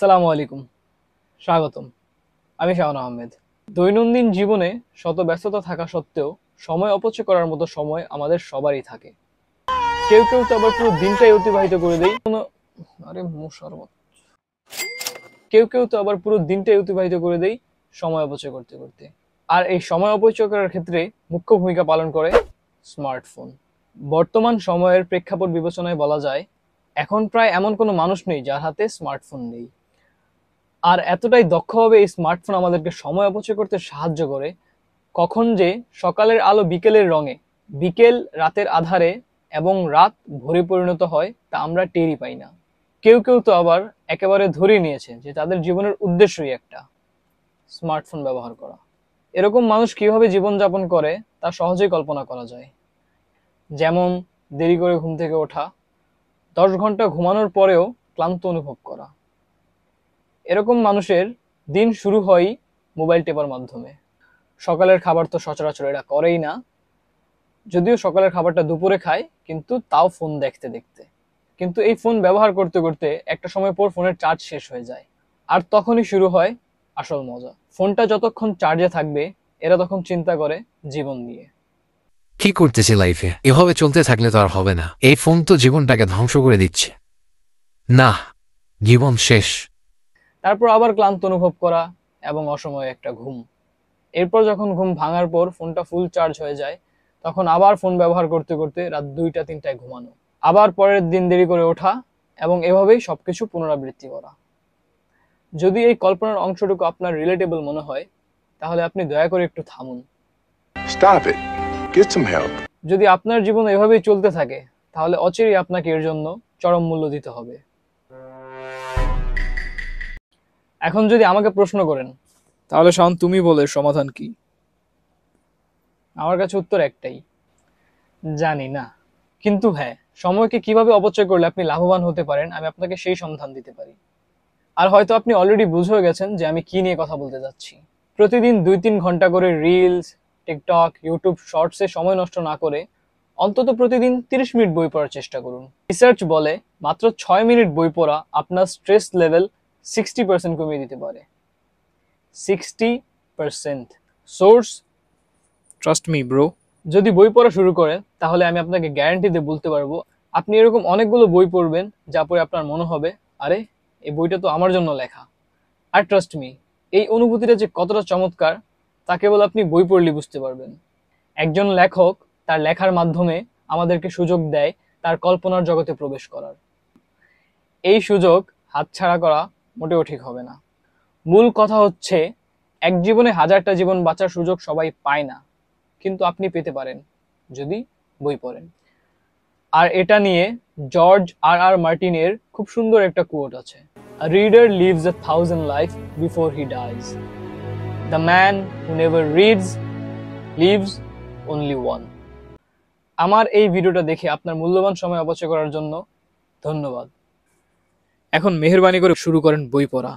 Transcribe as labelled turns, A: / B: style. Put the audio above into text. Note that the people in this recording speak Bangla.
A: আসসালামু আলাইকুম, স্বাগতম। আমি শাওন আহমেদ। দৈনন্দিন জীবনে শত ব্যস্ততা থাকা সত্ত্বেও সময় অপচয় করার মতো সময় আমাদের সবারই থাকে। কেউ কেউ তো আবার পুরো দিনটাই অতিবাহিত করে দেয় আরে মুশারফত কেউ কেউ তো আবার পুরো দিনটাই অতিবাহিত করে দেয় সময় অপচয় করতে করতে। আর এই সময় অপচয় করার ক্ষেত্রে মুখ্য ভূমিকা পালন করে স্মার্টফোন। বর্তমান সময়ের প্রেক্ষাপট বিবেচনায় বলা যায়, এখন প্রায় এমন কোনো মানুষ নেই যার হাতে স্মার্টফোন নেই। আর এতটাই দক্ষভাবে এই স্মার্টফোন আমাদেরকে সময় অপচয় করতে সাহায্য করে, কখন যে সকালের আলো বিকেলের রঙে, বিকেল রাতের আধারে এবং রাত ভোরে পরিণত হয় তা আমরা টেরই পাই না। কেউ কেউ তো আবার একেবারে ধরেই নিয়েছে যে তাদের জীবনের উদ্দেশ্যই একটা, স্মার্টফোন ব্যবহার করা। এরকম মানুষ কিভাবে জীবনযাপন করে তা সহজেই কল্পনা করা যায়। যেমন দেরি করে ঘুম থেকে ওঠা, 10 ঘন্টা ঘুমানোর পরেও ক্লান্ত অনুভব করা। এরকম মানুষের দিন শুরু হয় মোবাইল টেপার মাধ্যমে। সকালের খাবার তো সচরাচর এরা করেই না, যদিও সকালের খাবারটা দুপুরে খায়, কিন্তু তাও ফোন দেখতে দেখতে। কিন্তু এই ফোন ব্যবহার করতে করতে একটা সময় পর ফোনের চার্জ শেষ হয়ে যায়, আর তখনই শুরু হয় আসল মজা। ফোনটা যতক্ষণ চার্জে থাকবে এরা তখন চিন্তা করে জীবন নিয়ে।
B: কি করতেছি লাইফে, এভাবে চলতে থাকলে তো আর হবে না। এই ফোন তো জীবনটাকে ধ্বংস করে দিচ্ছে। না, জীবন শেষ।
A: তারপর আবার ক্লান্ত অনুভব করা এবং অসময়ে একটা ঘুম। এরপর যখন ঘুম ভাঙার পর ফোনটা ফুল চার্জ হয়ে যায়, তখন আবার ফোন ব্যবহার করতে করতে রাত 2টা-3টায় ঘুমানো, আবার পরের দিন দেরি করে ওঠা, এবং এভাবেই সবকিছু পুনরাবৃত্তি করা। যদি এই কল্পনার অংশটুকু আপনার রিলেটেবল মনে হয়, তাহলে আপনি দয়া করে একটু থামুন।
C: Stop it. Get some help.
A: যদি আপনার জীবন এভাবেই চলতে থাকে, তাহলে অচিরেই আপনাকে এর জন্য চরম মূল্য দিতে হবে। এখন যদি আমাকে প্রশ্ন করেন, তাহলে শাওন তুমি বলে সমাধান কি? আমার কাছে উত্তর একটাই, জানি না। কিন্তু হ্যাঁ, সময়কে কিভাবে অপচয় করলে আপনি লাভবান হতে পারেন আমি আপনাকে সেই সন্ধান দিতে পারি। আর হয়তো আপনি অলরেডি বুঝে গেছেন যে আমি কি নিয়ে কথা বলতে যাচ্ছি। প্রতিদিন 2-3 ঘন্টা করে রিলস, টিকটক, ইউটিউব শর্টসে সময় নষ্ট না করে অন্তত প্রতিদিন 30 মিনিট বই পড়ার চেষ্টা করুন। রিসার্চ বলে মাত্র 6 মিনিট বই পড়া আপনার স্ট্রেস লেভেল 60% কমিয়ে দিতে পারে। 60%। Source, trust me bro. যদি বই পড়া শুরু করেন, তাহলে আমি আপনাকে গ্যারান্টি দিয়ে বলতে পারবো আপনি এরকম অনেকগুলো বই পড়বেন যা পড়ে আপনার মনে হবে, আরে এই বইটা তো আমার জন্য লেখা। আর ট্রাস্ট মি, এই অনুভূতিটা যে কতটা চমৎকার তা কেবল আপনি বই পড়লেই বুঝতে পারবেন। একজন লেখক তার লেখার মাধ্যমে আমাদেরকে সুযোগ দেয় তার কল্পনার জগতে প্রবেশ করার। এই সুযোগ হাতছাড়া করা মোটেও ঠিক হবে না। মূল কথা হচ্ছে, এক জীবনে 1000টা জীবন বাঁচার সুযোগ সবাই পায় না, কিন্তু আপনি পেতে পারেন যদি বই পড়েন। আর এটা নিয়ে জর্জ আর মার্টিনের খুব সুন্দর একটা কোট আছে, A reader lives 1,000 lives before he dies. The man who never reads lives only one. আমার এই ভিডিওটা দেখে আপনার মূল্যবান সময় অপচয় করার জন্য ধন্যবাদ। এখন মেহেরবানি করে শুরু করেন বই পড়া।